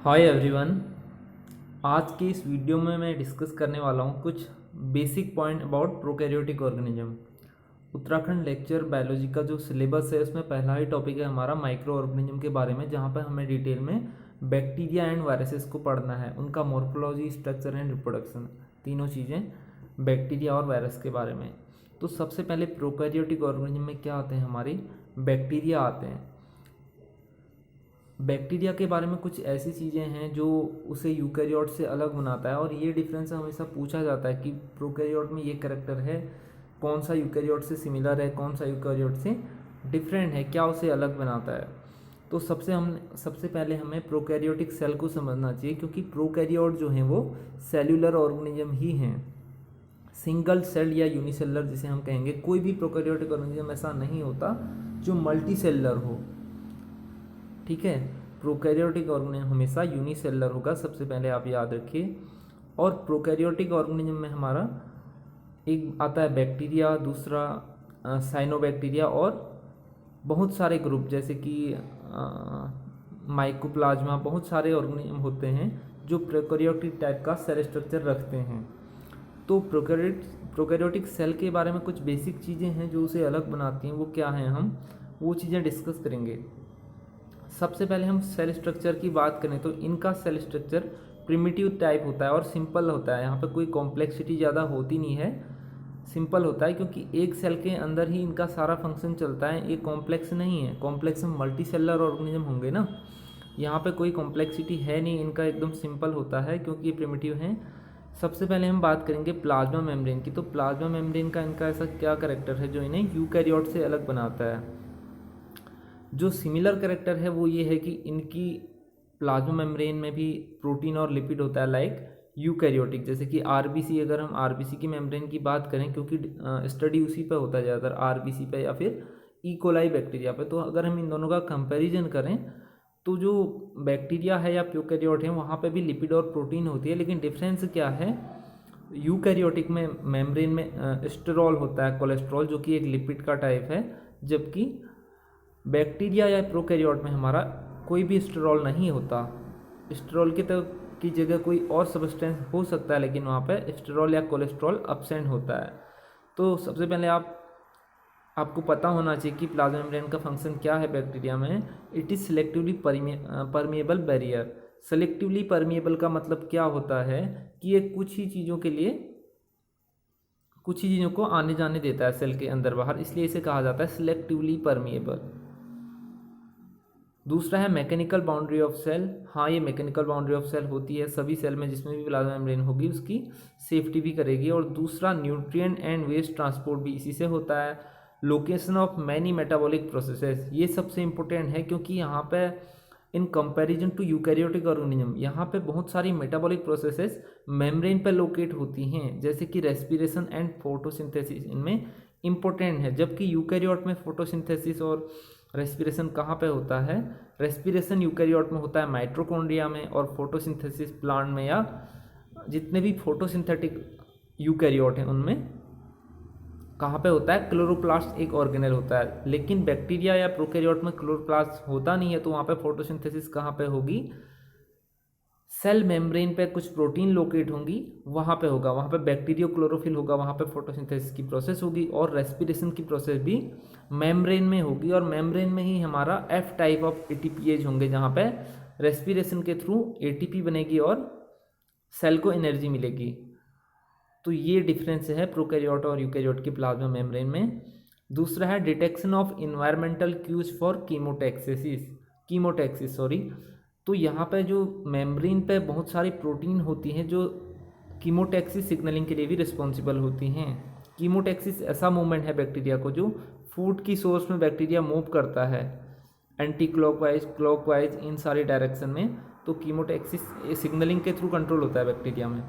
Hi everyone. आज के इस वीडियो में मैं डिस्कस करने वाला हूँ कुछ basic point about prokaryotic organism. Uttarakhand lecture biology का जो सिलेबस है उसमें पहला ही टॉपिक है हमारा माइक्रो ऑर्गेनिज्म के बारे में, जहाँ पर हमें डिटेल में बैक्टीरिया एंड वायरसेस को पढ़ना है, उनका मॉर्फोलॉजी, स्ट्रक्चर एंड रिप्रोडक्शन, तीनों चीज़ें बैक्टीरिया और वायरस के बारे में। तो सबसे पहले प्रोकैरियोटिक ऑर्गेनिज्म में क्या आते हैं, हमारी बैक्टीरिया आते हैं। बैक्टीरिया के बारे में कुछ ऐसी चीज़ें हैं जो उसे यूकैरियोट से अलग बनाता है, और ये डिफरेंस हमेशा पूछा जाता है कि प्रोकैरियोट में ये करेक्टर है, कौन सा यूकैरियोट से सिमिलर है, कौन सा यूकैरियोट से डिफरेंट है, क्या उसे अलग बनाता है। तो सबसे पहले हमें प्रोकैरियोटिक सेल को समझना चाहिए, क्योंकि प्रोकैरियोट जो हैं वो सेल्यूलर ऑर्गेनिज्म ही हैं। सिंगल सेल या यूनिसेलर जिसे हम कहेंगे, कोई भी प्रोकैरियोटिक ऑर्गेनिज्म ऐसा नहीं होता जो मल्टी सेलुलर हो। ठीक है, प्रोकैरियोटिक ऑर्गेनिज्म हमेशा यूनिसेलुलर होगा, सबसे पहले आप याद रखिए। और प्रोकैरियोटिक ऑर्गेनिज्म में हमारा एक आता है बैक्टीरिया, दूसरा साइनोबैक्टीरिया, और बहुत सारे ग्रुप जैसे कि माइकोप्लाज्मा, बहुत सारे ऑर्गेनिज्म होते हैं जो प्रोकैरियोटिक टाइप का सेल स्ट्रक्चर रखते हैं। तो प्रोकैरियोटिक सेल के बारे में कुछ बेसिक चीज़ें हैं जो उसे अलग बनाती हैं, वो क्या हैं, हम वो चीज़ें डिस्कस करेंगे। सबसे पहले हम सेल स्ट्रक्चर की बात करें तो इनका सेल स्ट्रक्चर प्रिमिटिव टाइप होता है और सिंपल होता है। यहाँ पे कोई कॉम्प्लेक्सिटी ज़्यादा होती नहीं है, सिंपल होता है, क्योंकि एक सेल के अंदर ही इनका सारा फंक्शन चलता है। ये कॉम्प्लेक्स नहीं है, कॉम्प्लेक्स में मल्टी सेलुलर ऑर्गेनिज्म होंगे ना। यहाँ पे कोई कॉम्प्लेक्सिटी है नहीं, इनका एकदम सिंपल होता है क्योंकि ये प्रिमिटिव हैं। सबसे पहले हम बात करेंगे प्लाज्मा मेम्ब्रेन की। तो प्लाज्मा मेम्ब्रेन का इनका ऐसा क्या करेक्टर है जो इन्हें यूकैरियोट से अलग बनाता है। जो सिमिलर करेक्टर है वो ये है कि इनकी प्लाज्मा मेम्ब्रेन में भी प्रोटीन और लिपिड होता है, लाइक यूकैरियोटिक। जैसे कि आरबीसी, अगर हम आरबीसी की मेम्ब्रेन की बात करें, क्योंकि स्टडी उसी पे होता है ज़्यादातर, आरबीसी पे या फिर इकोलाई बैक्टीरिया पे। तो अगर हम इन दोनों का कंपैरिजन करें तो जो बैक्टीरिया है या प्यूकैरियोट है वहाँ पे भी लिपिड और प्रोटीन होती है, लेकिन डिफरेंस क्या है, यूकैरियोटिक में मेम्ब्रेन में स्टेरॉल होता है, कोलेस्ट्रॉल, जो कि एक लिपिड का टाइप है, जबकि बैक्टीरिया या प्रोकैरियोट में हमारा कोई भी स्टेरॉल नहीं होता। स्टेरॉल की जगह कोई और सब्सटेंस हो सकता है, लेकिन वहाँ पे स्टेरॉल या कोलेस्ट्रॉल अब्सेंट होता है। तो सबसे पहले आपको पता होना चाहिए कि प्लाज्मा मेम्ब्रेन का फंक्शन क्या है बैक्टीरिया में। It is selectively permeable barrier. Selectively permeable का मतलब क्या होता है कि ये कुछ ही चीज़ों को आने जाने देता है सेल के अंदर बाहर, इसलिए इसे कहा जाता है सिलेक्टिवली परमिएबल। दूसरा है मैकेनिकल बाउंड्री ऑफ सेल। हाँ, ये मैकेनिकल बाउंड्री ऑफ सेल होती है सभी सेल में, जिसमें भी प्लाज्मा मेम्ब्रेन होगी उसकी सेफ्टी भी करेगी। और दूसरा न्यूट्रिएंट एंड वेस्ट ट्रांसपोर्ट भी इसी से होता है। Location of many metabolic processes, ये सबसे इंपॉर्टेंट है, क्योंकि यहाँ पे in comparison to eukaryotic organism यहाँ पे बहुत सारी मेटाबॉलिक प्रोसेसेस मेम्ब्रेन पे लोकेट होती हैं, जैसे कि रेस्पिरेशन एंड फोटोसिंथेसिस इनमें इम्पोर्टेंट है। जबकि यूकैरियोट में फोटोसिंथेसिस और रेस्पिरेशन कहाँ पे होता है, रेस्पिरेशन यूकैरियोट में होता है माइटोकॉन्ड्रिया में, और फोटोसिंथेसिस प्लांट में, या जितने भी फोटोसिंथेटिक यूकैरियोट हैं उनमें कहाँ पे होता है, क्लोरोप्लास्ट एक ऑर्गेनेल होता है। लेकिन बैक्टीरिया या प्रोकैरियोट में क्लोरोप्लास्ट होता नहीं है, तो वहाँ पे फोटोसिंथेसिस कहाँ पे होगी, सेल मेम्ब्रेन पे कुछ प्रोटीन लोकेट होंगी, वहाँ पे होगा, वहाँ पे बैक्टीरियो क्लोरोफिल होगा, वहाँ पे फोटोसिंथेसिस की प्रोसेस होगी। और रेस्पिरेशन की प्रोसेस भी मेम्ब्रेन में होगी, और मेम्ब्रेन में ही हमारा एफ टाइप ऑफ एटीपीएज होंगे, जहाँ पे रेस्पिरेशन के थ्रू एटीपी बनेगी और सेल को एनर्जी मिलेगी। तो ये डिफरेंस है प्रोकैरियोट और यूकैरियोट की प्लाज्मा मेम्ब्रेन में। दूसरा है detection of environmental cues for chemotaxis sorry. तो यहाँ पे जो मेम्ब्रेन पे बहुत सारी प्रोटीन होती हैं जो कीमोटैक्सिस सिग्नलिंग के लिए भी रिस्पॉन्सिबल होती हैं। कीमोटैक्सिस ऐसा मूवमेंट है बैक्टीरिया को जो फूड की सोर्स में बैक्टीरिया मूव करता है, एंटी क्लॉकवाइज, क्लॉकवाइज, इन सारी डायरेक्शन में। तो कीमोटैक्सिस सिग्नलिंग के थ्रू कंट्रोल होता है बैक्टीरिया में।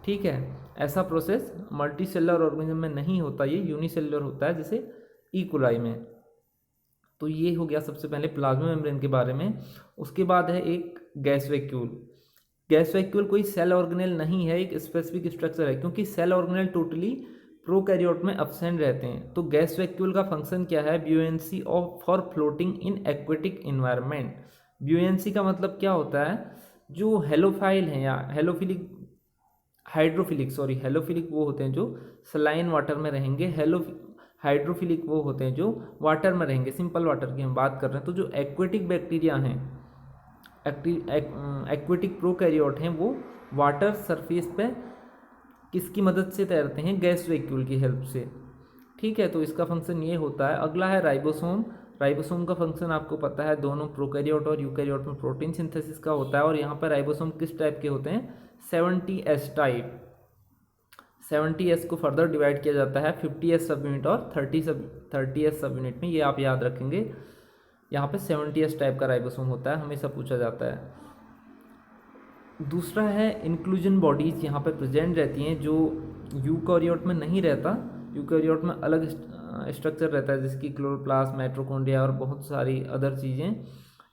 ठीक है, ऐसा प्रोसेस मल्टी सेलुलर ऑर्गेनिज्म में नहीं होता, ये यूनिसेलुलर होता है, जैसे ई कोलाई में। तो ये हो गया सबसे पहले प्लाज्मा मेम्ब्रेन के बारे में। उसके बाद है एक गैस वैक्यूल। गैस वैक्यूल कोई सेल ऑर्गेनेल नहीं है, एक स्पेसिफिक स्ट्रक्चर है, क्योंकि सेल ऑर्गेनेल टोटली प्रोकैरियोट में अब्सेंट रहते हैं। तो गैस वैक्यूल का फंक्शन क्या है, buoyancy of for floating in aquatic environment. Buoyancy का मतलब क्या होता है, जो हेलोफाइल हैं या हेलोफिलिक वो होते हैं जो सलाइन वाटर में रहेंगे। हाइड्रोफिलिक वो होते हैं जो वाटर में रहेंगे, सिंपल वाटर की हम बात कर रहे हैं। तो जो एक्वेटिक बैक्टीरिया हैं, एक्वेटिक प्रोकैरियोट हैं, वो वाटर सरफेस पे किसकी मदद से तैरते हैं? गैस वैक्यूल की हेल्प से। ठीक है, तो इसका फंक्शन ये होता है। अगला है राइबोसोम। राइबोसोम का फंक्शन आपको पता है, दोनों प्रोकैरियोट और यूकैरियोट में प्रोटीन सिंथेसिस का होता है। और यहाँ पर राइबोसोम किस टाइप के होते हैं? 70S type. 70S को फर्दर डिवाइड किया जाता है 50S सब यूनिट और 30S सब यूनिट में, ये आप याद रखेंगे। यहाँ पे 70S टाइप का राइबोसोम होता है, हमेशा पूछा जाता है। दूसरा है इंक्लूजन बॉडीज, यहाँ पे प्रेजेंट रहती हैं, जो यूकैरियोट में नहीं रहता। यूकैरियोट में अलग स्ट्रक्चर रहता है, जिसकी क्लोरोप्लास्ट, माइटोकॉन्ड्रिया और बहुत सारी अदर चीज़ें।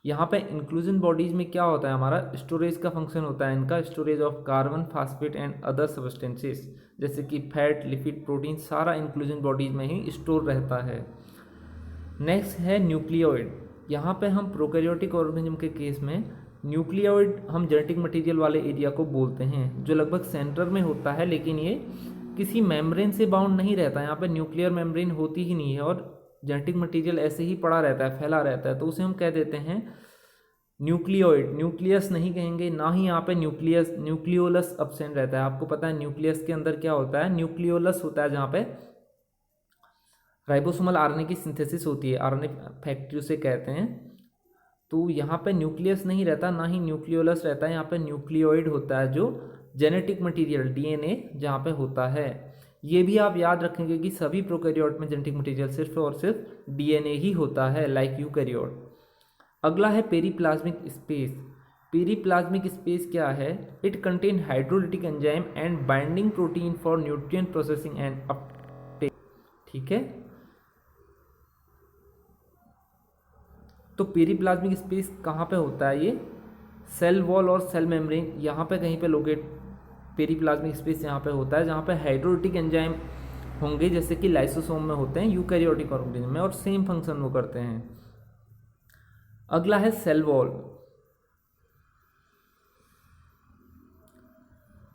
यहाँ पे इंक्लूजन बॉडीज़ में क्या होता है? हमारा स्टोरेज का फंक्शन होता है इनका, storage of carbon, phosphate and other substances, जैसे कि फैट, लिपिड, प्रोटीन, सारा इंक्लूजन बॉडीज में ही स्टोर रहता है। नेक्स्ट है न्यूक्लियोइड। यहाँ पे हम प्रोकैरियोटिक ऑर्गेनिज्म के केस में न्यूक्लियोइड हम जेनेटिक मटेरियल वाले एरिया को बोलते हैं, जो लगभग सेंटर में होता है, लेकिन ये किसी मेम्ब्रेन से बाउंड नहीं रहता। यहाँ पे न्यूक्लियर मेम्ब्रेन होती ही नहीं है और जेनेटिक मटेरियल ऐसे ही पड़ा रहता है, फैला रहता है, तो उसे हम कह देते हैं न्यूक्लियोइड। न्यूक्लियस नहीं कहेंगे, ना ही यहाँ पे न्यूक्लियोलस एब्सेंट रहता है। आपको पता है न्यूक्लियस के अंदर क्या होता है? न्यूक्लियोलस होता है, जहाँ पे राइबोसोमल आरएनए की सिंथेसिस होती है, आरएनए फैक्ट्री उसे कहते हैं। तो यहाँ पे न्यूक्लियस नहीं रहता, ना ही न्यूक्लियोलस रहता है, यहाँ पे न्यूक्लियोइड होता है, जो जेनेटिक मटेरियल डीएनए जहाँ पे होता है। ये भी आप याद रखेंगे कि सभी प्रोकैरियोट में जेनेटिक मटेरियल सिर्फ और सिर्फ डीएनए ही होता है, लाइक यूकैरियोट। अगला है पेरीप्लाज्मिक स्पेस। पेरीप्लाज्मिक स्पेस क्या है? It contain hydrolytic enzyme and binding protein for nutrient processing and Uptake. ठीक है, तो पेरीप्लाज्मिक स्पेस कहाँ पे होता है? ये सेल वॉल और सेल मेम्ब्रेन यहाँ पे कहीं पे लोकेट पेरीप्लाज्मिक स्पेस यहाँ पे होता है, जहाँ पे हाइड्रोलिटिक एंजाइम होंगे, जैसे कि लाइसोसोम में होते हैं, यूकैरियोटिक ऑर्गेनिज्म में, और सेम फंक्शन वो करते हैं। अगला है सेल वॉल।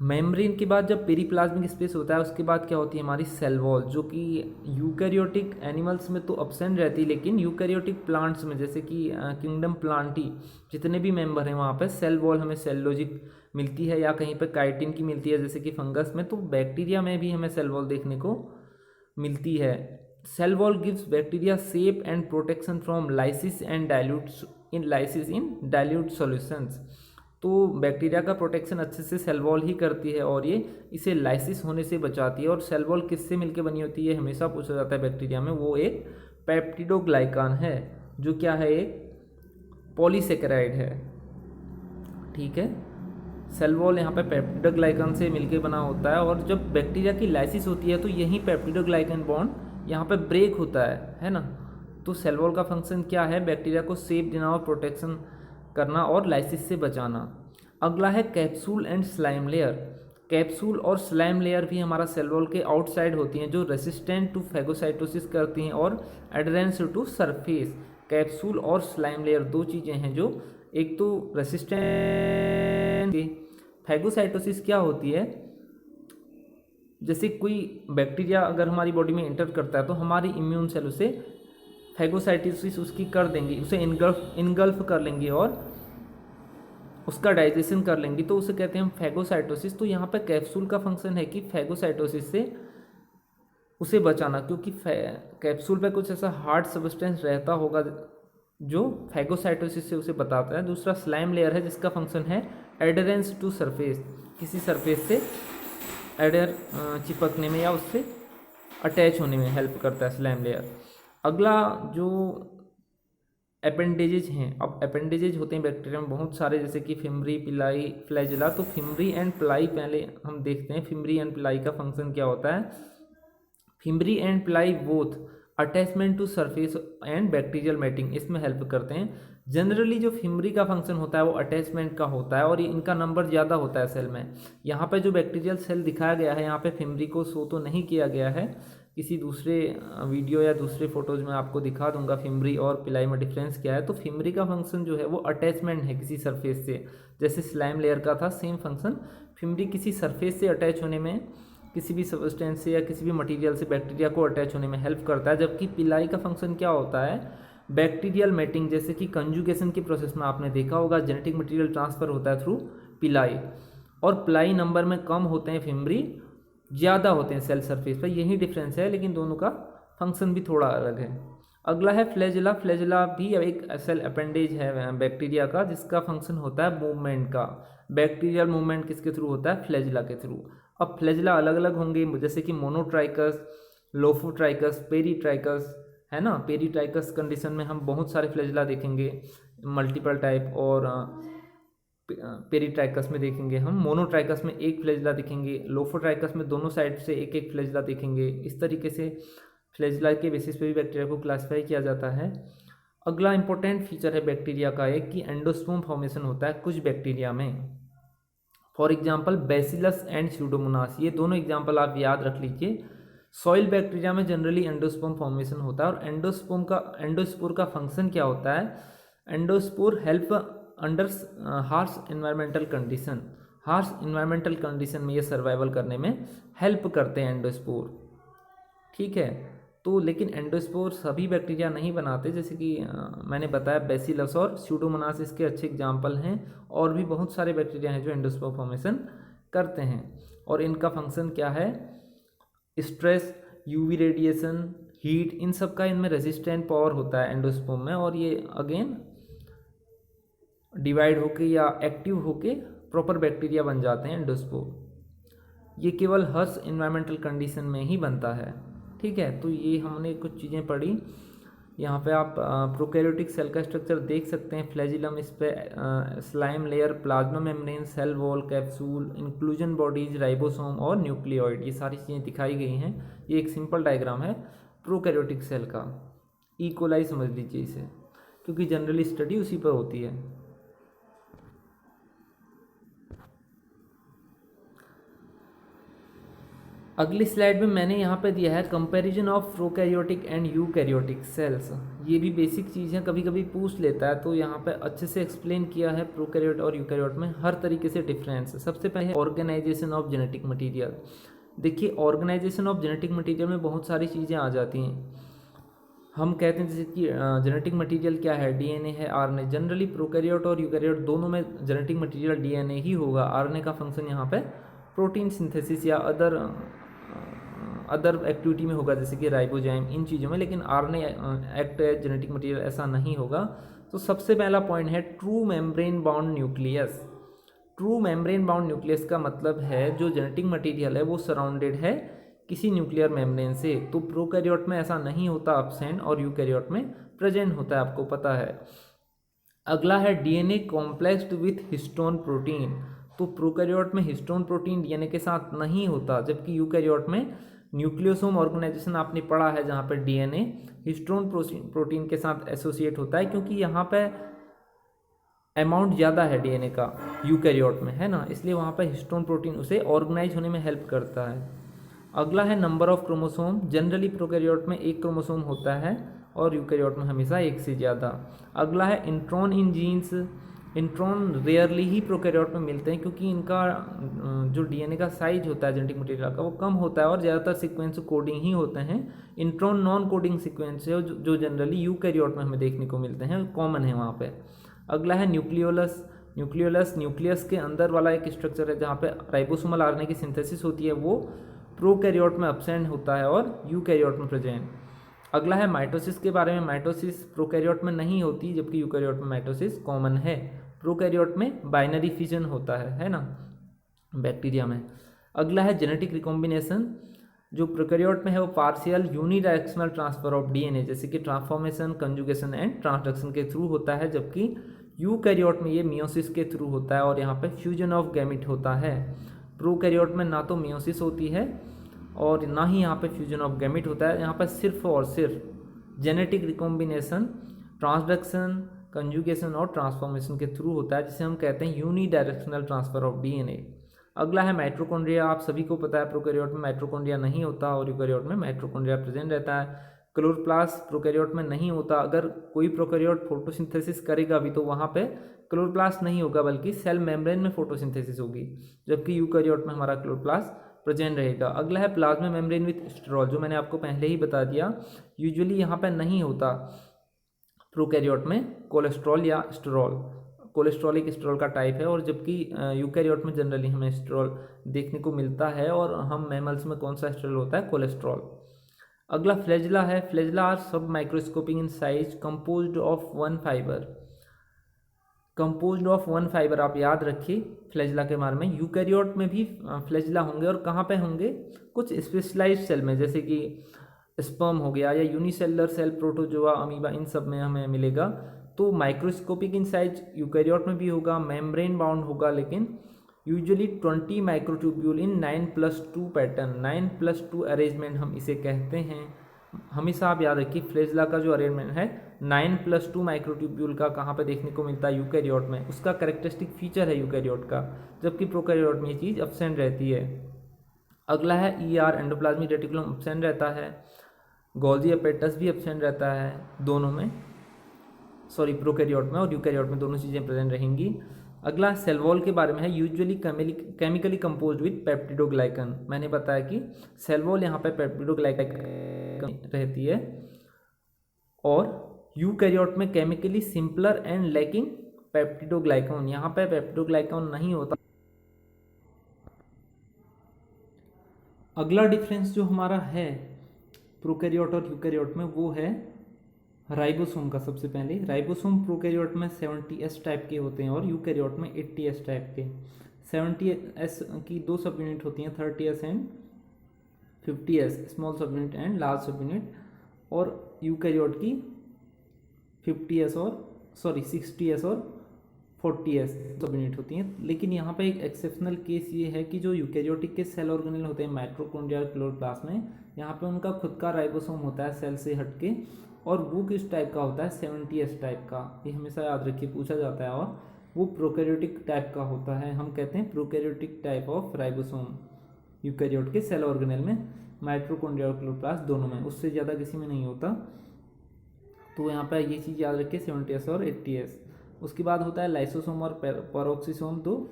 मेम्ब्रेन के बाद जब पेरीप्लाज्मिक स्पेस होता है, उसके बाद क्या होती है? हमारी सेल वॉल, जो कि यूकैरियोटिक एनिमल्स में तो एब्सेंट रहती है, लेकिन यूकैरियोटिक प्लांट्स में, जैसे कि किंगडम प्लांटी, जितने भी मेंबर हैं, वहाँ पे सेल वॉल हमें सेलुलोजिक मिलती है, या कहीं पे काइटिन की मिलती है, जैसे कि फंगस में। तो बैक्टीरिया में भी हमें सेल वॉल देखने को मिलती है। Cell wall gives bacteria shape and protection from lysis in dilute solutions. तो बैक्टीरिया का प्रोटेक्शन अच्छे से सेल वॉल ही करती है, और ये इसे लाइसिस होने से बचाती है। और सेल वॉल किससे मिलकर बनी होती है? हमेशा पूछा जाता है बैक्टीरिया में। वो एक पेप्टिडोग्लाइकान है, जो क्या है? एक पॉलीसेकेराइड है। ठीक है, सेल वॉल यहाँ पे पेप्टिडोग्लाइकान से मिलकर बना होता है, और जब बैक्टीरिया की लाइसिस होती है, तो यही पेप्टिडोग्लाइकान बॉन्ड यहाँ पे ब्रेक होता है ना। तो सेल वॉल का फंक्शन क्या है? बैक्टीरिया को सेफ देना और प्रोटेक्शन करना और लाइसिस से बचाना। अगला है capsule and slime layer. Capsule और स्लाइम लेयर भी हमारा सेल वॉल के आउटसाइड होती हैं, जो रेसिस्टेंट टू फैगोसाइटोसिस करती हैं और एडहेरेंस टू सरफेस। कैप्सूल और स्लाइम लेयर दो चीज़ें हैं, जो एक तो रेसिस्टेंट। फैगोसाइटोसिस क्या होती है? जैसे कोई बैक्टीरिया अगर हमारी बॉडी में एंटर करता है, तो हमारी इम्यून सेल उसे फैगोसाइटोसिस उसकी कर देंगी, उसे इनगल्फ कर लेंगी और उसका डाइजेशन कर लेंगी, तो उसे कहते हैं हम फैगोसाइटोसिस। तो यहाँ पे कैप्सूल का फंक्शन है कि फैगोसाइटोसिस से उसे बचाना, क्योंकि कैप्सूल पे कुछ ऐसा हार्ड सब्सटेंस रहता होगा जो फैगोसाइटोसिस से उसे बताता है। दूसरा स्लाइम लेयर है, जिसका फंक्शन है एडहेरेंस टू सरफेस, किसी सरफेस से एडर चिपकने में या उससे अटैच होने में हेल्प करता है स्लाइम लेयर। अगला जो अपेंडेजेज हैं, अब अपेंडेजेज होते हैं बैक्टीरिया में बहुत सारे, जैसे कि फिमरी, पिलाई, फ्लैजेला। तो फिमरी एंड पिलाई पहले हम देखते हैं। फिमरी एंड पिलाई का फंक्शन क्या होता है? Fimbriae and pili both attachment to surface and bacterial mating, इसमें हेल्प करते हैं। जनरली जो फिमरी का फंक्शन होता है वो अटैचमेंट का होता है, और ये इनका नंबर ज़्यादा होता है सेल में। यहाँ पे जो बैक्टीरियल सेल दिखाया गया है, यहाँ पे फिमरी को शो तो नहीं किया गया है, किसी दूसरे वीडियो या दूसरे फोटोज़ में आपको दिखा दूंगा फिमरी और पिलाई में डिफरेंस क्या है। तो फिमरी का फंक्शन जो है वो अटैचमेंट है किसी सरफेस से, जैसे स्लाइम लेयर का था सेम फंक्शन फिमरी किसी सरफेस से अटैच होने में, किसी भी सब्सटेंस से या किसी भी मटेरियल से बैक्टीरिया को अटैच होने में हेल्प करता है। जबकि पिलाई का फंक्शन क्या होता है, बैक्टीरियल मेटिंग, जैसे कि कंजुगेशन के प्रोसेस में आपने देखा होगा जेनेटिक मटेरियल ट्रांसफ़र होता है थ्रू पिलाई, और पिलाई नंबर में कम होते हैं, फिमरी ज़्यादा होते हैं सेल सरफेस पर। यही डिफरेंस है, लेकिन दोनों का फंक्शन भी थोड़ा अलग है। अगला है फ्लैजेला। फ्लैजेला भी एक सेल अपेंडेज है बैक्टीरिया का, जिसका फंक्शन होता है मूवमेंट का। बैक्टीरियल मूवमेंट किसके थ्रू होता है, फ्लैजेला के थ्रू। अब फ्लैजेला अलग अलग होंगे, जैसे कि मोनोट्राइकस, लोफोट्राइकस, पेरीट्राइकस, है ना। पेरीट्राइकस कंडीशन में हम बहुत सारे फ्लैजेला देखेंगे, मल्टीपल टाइप, और पेरीट्राइकस में देखेंगे हम मोनोट्राइकस में एक फ्लैजेला देखेंगे, लोफोट्राइकस में दोनों साइड से एक एक फ्लैजेला देखेंगे। इस तरीके से फ्लैजेला के बेसिस पे भी बैक्टीरिया को क्लासिफाई किया जाता है। अगला इंपॉर्टेंट फीचर है बैक्टीरिया का एक कि एंडोस्पर्म फॉर्मेशन होता है कुछ बैक्टीरिया में। For example bacillus and Pseudomonas, ये दोनों एग्जाम्पल आप याद रख लीजिए। सॉइल बैक्टीरिया में जनरली एंडोस्पर्म फॉर्मेशन होता है, और एंडोस्पोर का फंक्शन क्या होता है, endospore help under harsh environmental condition. Harsh environmental condition में ये सर्वाइवल करने में हेल्प करते हैं एंडोस्पोर, ठीक है। तो लेकिन एंडोस्पोर सभी बैक्टीरिया नहीं बनाते, जैसे कि मैंने बताया बैसिलस और स्यूडोमोनास इसके अच्छे एग्जाम्पल हैं। और भी बहुत सारे बैक्टीरिया हैं जो एंडोस्पोर फॉर्मेशन करते हैं, और इनका फंक्शन क्या है, स्ट्रेस, यूवी रेडिएशन, हीट, इन सब का इनमें रेजिस्टेंट पावर होता है एंडोस्पर्म में, और ये अगेन डिवाइड होके या एक्टिव होके प्रॉपर बैक्टीरिया बन जाते हैं एंडोस्पोर। ये केवल हर्श इन्वायरमेंटल कंडीशन में ही बनता है, ठीक है। तो ये हमने कुछ चीज़ें पढ़ी। यहाँ पे आप प्रोकैरियोटिक सेल का स्ट्रक्चर देख सकते हैं। फ्लैजिलम, इस पे slime layer, plasma membrane, cell wall, capsule, inclusion bodies, ribosome और न्यूक्लियोइड, ये सारी चीज़ें दिखाई गई हैं। ये एक सिंपल डायग्राम है प्रोकैरियोटिक सेल का। ई कोलाई समझ लीजिए इसे, क्योंकि जनरली स्टडी उसी पर होती है। अगली स्लाइड में मैंने यहाँ पे दिया है comparison of prokaryotic and eukaryotic cells. ये भी बेसिक चीज़ है, कभी कभी पूछ लेता है, तो यहाँ पे अच्छे से एक्सप्लेन किया है प्रोकैरियोट और यूकैरियोट में हर तरीके से डिफरेंस। सबसे पहले ऑर्गेनाइजेशन ऑफ जेनेटिक मटीरियल। देखिए ऑर्गेनाइजेशन ऑफ जेनेटिक मटीरियल में बहुत सारी चीज़ें आ जाती हैं। हम कहते हैं जैसे कि जेनेटिक मटेरियल क्या है, डीएनए है, आरएनए। जनरली प्रोकैरियोट और यूकैरियोट दोनों में जेनेटिक मटेरियल डीएनए ही होगा। आरएनए का फंक्शन यहाँ पे प्रोटीन सिंथेसिस या अदर एक्टिविटी में होगा, जैसे कि राइबोजाइम, इन चीज़ों में। लेकिन RNA act as genetic material ऐसा नहीं होगा। तो सबसे पहला पॉइंट है true membrane bound nucleus. True membrane bound nucleus का मतलब है जो जेनेटिक मटेरियल है वो सराउंडेड है किसी न्यूक्लियर मेम्ब्रेन से। तो प्रोकैरियोट में ऐसा नहीं होता, एब्सेंट, और यूकैरियोट में प्रेजेंट होता है, आपको पता है। अगला है डीएनए कॉम्प्लेक्स्ड विथ हिस्टोन प्रोटीन। तो प्रोकैरियोट में हिस्टोन प्रोटीन डीएनए के साथ नहीं होता, जबकि यूकैरियोट में न्यूक्लियोसोम ऑर्गेनाइजेशन आपने पढ़ा है, जहाँ पर डीएनए हिस्टोन प्रोटीन के साथ एसोसिएट होता है, क्योंकि यहाँ पे अमाउंट ज़्यादा है डीएनए का यूकैरियोट में, है ना। इसलिए वहाँ पर हिस्टोन प्रोटीन उसे ऑर्गेनाइज होने में हेल्प करता है। अगला है number of chromosome. Generally prokaryote में एक क्रोमोसोम होता है और यूकैरियोट में हमेशा एक से ज़्यादा। अगला है इंट्रॉन इन जीन्स। इंट्रॉन रेयरली ही प्रोकैरियोट में मिलते हैं, क्योंकि इनका जो डीएनए का साइज होता है जेनेटिक मटेरियल का वो कम होता है, और ज़्यादातर सीक्वेंस कोडिंग ही होते हैं। इंट्रॉन नॉन कोडिंग सीक्वेंस है जो जनरली यूकैरियोट में हमें देखने को मिलते हैं, कॉमन है वहाँ पे। अगला है न्यूक्लियोलस। न्यूक्लियस के अंदर वाला एक स्ट्रक्चर है जहाँ पे राइबोसोमल आरएनए की सिंथेसिस होती है, वो प्रोकैरियोट में एब्सेंट होता है और यूकैरियोट में प्रेजेंट। अगला है माइटोसिस के बारे में। माइटोसिस प्रोकैरियोट में नहीं होती, जबकि यूकैरियोट में माइटोसिस कॉमन है। प्रोकैरियोट में बाइनरी फिजन होता है ना, बैक्टीरिया में। अगला है जेनेटिक रिकॉम्बिनेशन। जो प्रोकैरियोट में है वो partial unidirectional transfer of DNA, जैसे कि ट्रांसफॉर्मेशन, कंजुगेशन एंड ट्रांसडक्शन के थ्रू होता है, जबकि यूकैरियोट में ये मियोसिस के थ्रू होता है, और यहाँ पे फ्यूजन ऑफ गैमेट होता है। प्रोकैरियोट में ना तो मियोसिस होती है और ना ही यहाँ पे फ्यूजन ऑफ गैमेट होता है। यहाँ पर सिर्फ और सिर्फ जेनेटिक रिकॉम्बिनेशन, ट्रांसडक्शन, कंजुगेशन और ट्रांसफॉर्मेशन के थ्रू होता है, जिसे हम कहते हैं यूनिडायरेक्शनल ट्रांसफर ऑफ डीएनए। अगला है माइटोकॉन्ड्रिया। आप सभी को पता है प्रोकैरियोट में माइटोकॉन्ड्रिया नहीं होता और यूकैरियोट में माइटोकॉन्ड्रिया प्रेजेंट रहता है। क्लोरोप्लास्ट प्रोकैरियोट में नहीं होता। अगर कोई प्रोकैरियोट फोटोसिंथेसिस करेगा भी तो वहाँ पे क्लोरोप्लास्ट नहीं होगा बल्कि सेल मेम्ब्रेन में फोटोसिंथेसिस होगी, जबकि यूकैरियोट में हमारा क्लोरोप्लास्ट प्रेजेंट रहेगा। अगला है प्लाज्मा मेम्ब्रेन विथ स्टेरॉल, जो मैंने आपको पहले ही बता दिया। यूजुअली यहाँ पे नहीं होता प्रोकैरियोट में कोलेस्ट्रॉल या स्टेरॉल। कोलेस्ट्रॉल एक स्टेरॉल का टाइप है, और जबकि यूकैरियोट में जनरली हमें स्टेरॉल देखने को मिलता है। और हम मैमल्स में कौन सा स्टेरॉल होता है? कोलेस्ट्रॉल। अगला फ्लैजिला है। फ्लैजिला आर सब microscopic in size, composed of one fibre. Composed of one fibre, आप याद रखिए फ्लैजिला के बारे में। यूकैरियोट में भी फ्लैजिला होंगे, और कहाँ पे होंगे? कुछ स्पेशलाइज्ड सेल में, जैसे कि स्पर्म हो गया या यूनिसेलुलर सेल, प्रोटोजोआ, अमीबा, इन सब में हमें मिलेगा। तो माइक्रोस्कोपिक इन साइज यूकैरियोट में भी होगा, मेम्ब्रेन बाउंड होगा, लेकिन यूजुअली 20 माइक्रोट्यूब्यूल इन 9+2 पैटर्न, 9+2 अरेंजमेंट हम इसे कहते हैं। हमेशा आप याद रखिए फ्लैजिला का जो अरेंजमेंट है 9+2 माइक्रोट्यूब्यूल का कहाँ पे देखने को मिलता है? यूकैरियोट में। उसका कैरेक्टरिस्टिक फीचर है यूकैरियोट का, जबकि प्रोकैरियोट में ये चीज़ एब्सेंट रहती है। अगला है ER, एंडोप्लाज्मिक रेटिकुलम एब्सेंट रहता है। गोल्जी अपैरेटस भी एब्सेंट रहता है दोनों में, सॉरी प्रोकैरियोट में और यूकैरियोट में, दोनों चीज़ें प्रेजेंट रहेंगी। अगला सेल वॉल के बारे में है। Usually chemically composed with peptidoglycan. मैंने बताया कि सेल वॉल यहाँ पे पेप्टिडोग्लाइकन रहती है, और यूकैरियोट में chemically simpler and lacking peptidoglycan. यहाँ पे पेप्टिडोग्लाइकन नहीं होता। अगला डिफरेंस जो हमारा है प्रोकैरियोट और यूकैरियोट में, वो है राइबोसोम का। सबसे पहले राइबोसोम प्रोकैरियोट में 70S टाइप के होते हैं और यूकैरियोट में 80S टाइप के। 70S की दो सब यूनिट होती हैं, 30S एंड 50S, स्मॉल सब यूनिट एंड लार्ज सब यूनिट। और यूकैरियोट की 50S और 60S और 40S सब यूनिट होती हैं। लेकिन यहाँ पे एक एक्सेप्शनल केस ये है कि जो यूकैरियोटिक के सेल ऑर्गेनेल होते हैं माइटोकॉन्ड्रिया और क्लोरोप्लास्ट में, यहाँ पे उनका खुद का राइबोसोम होता है सेल से हटके, और वो किस टाइप का होता है? 70S टाइप का। ये हमेशा याद रखिए, पूछा जाता है। और वो प्रोकैरियोटिक टाइप का होता है। हम कहते हैं prokaryotic type of ribosome eukaryote के सेल ऑर्गेनेल में, माइटोकॉन्ड्रिया और क्लोरोप्लास्ट दोनों में, उससे ज़्यादा किसी में नहीं होता। तो यहाँ पर ये चीज़ याद रखिए, 70S और 80S। उसके बाद होता है लाइसोसोम और पेरोक्सिसोम, तो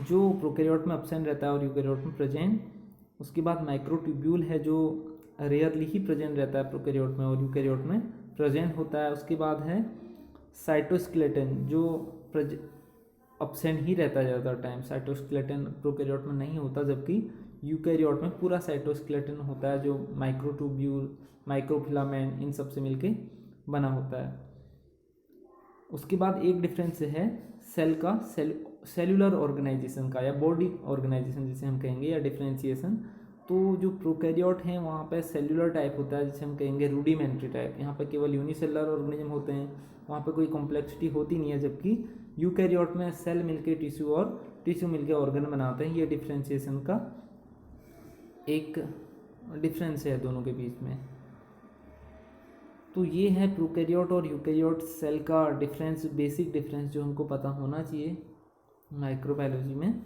जो प्रोकैरियोट में एब्सेंट रहता है और यूकैरियोट में प्रेजेंट। उसके बाद माइक्रोट्यूब्यूल है, जो रेयरली ही प्रेजेंट रहता है प्रोकैरियोट में, और यूकैरियोट में प्रेजेंट होता है। उसके बाद है साइटोस्केलेटन, जो एब्सेंट ही रहता है ज़्यादातर टाइम। साइटोस्केलेटन प्रोकैरियोट में नहीं होता, जबकि यूकैरियोट में पूरा साइटोस्केलेटन होता है, जो माइक्रोट्यूब्यूल, माइक्रोफिलामेंट, इन सब से मिलके बना होता है। उसके बाद एक डिफरेंस है सेल का, सेलुलर ऑर्गेनाइजेशन का, या बॉडी ऑर्गेनाइजेशन जिसे हम कहेंगे, या डिफरेंशिएशन। तो जो प्रोकैरियोट हैं वहाँ पे सेलुलर टाइप होता है, जिसे हम कहेंगे रूडिमेंट्री टाइप। यहाँ पे केवल यूनिसेलुलर ऑर्गेनिज्म होते हैं, वहाँ पे कोई कॉम्प्लेक्सिटी होती नहीं है। जबकि यूकैरियोट में सेल मिलके टिश्यू और टिश्यू मिलके ऑर्गन बनाते हैं। ये डिफरेंशिएशन का एक डिफरेंस है दोनों के बीच में। तो ये है प्रोकैरियोट और यूकैरियोट सेल का डिफरेंस, बेसिक डिफरेंस जो हमको पता होना चाहिए माइक्रोबायोलॉजी में।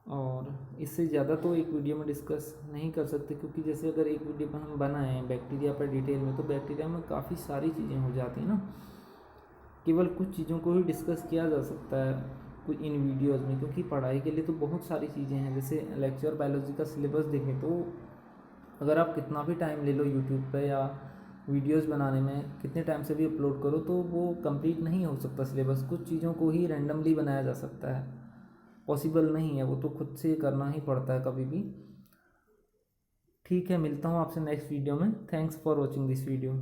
और इससे ज़्यादा तो एक वीडियो में डिस्कस नहीं कर सकते, क्योंकि जैसे अगर एक वीडियो पर हम बनाएं बैक्टीरिया पर डिटेल में, तो बैक्टीरिया में काफ़ी सारी चीज़ें हो जाती हैं ना। केवल कुछ चीज़ों को ही डिस्कस किया जा सकता है कुछ इन वीडियोज़ में, क्योंकि पढ़ाई के लिए तो बहुत सारी चीज़ें हैं। जैसे लेक्चर बायोलॉजी का सिलेबस देखें तो अगर आप कितना भी टाइम ले लो यूट्यूब पे या वीडियोस बनाने में, कितने टाइम से भी अपलोड करो, तो वो कंप्लीट नहीं हो सकता सिलेबस। कुछ चीज़ों को ही रैंडमली बनाया जा सकता है, पॉसिबल नहीं है, वो तो खुद से करना ही पड़ता है कभी भी। ठीक है, मिलता हूँ आपसे नेक्स्ट वीडियो में। Thanks for watching this video.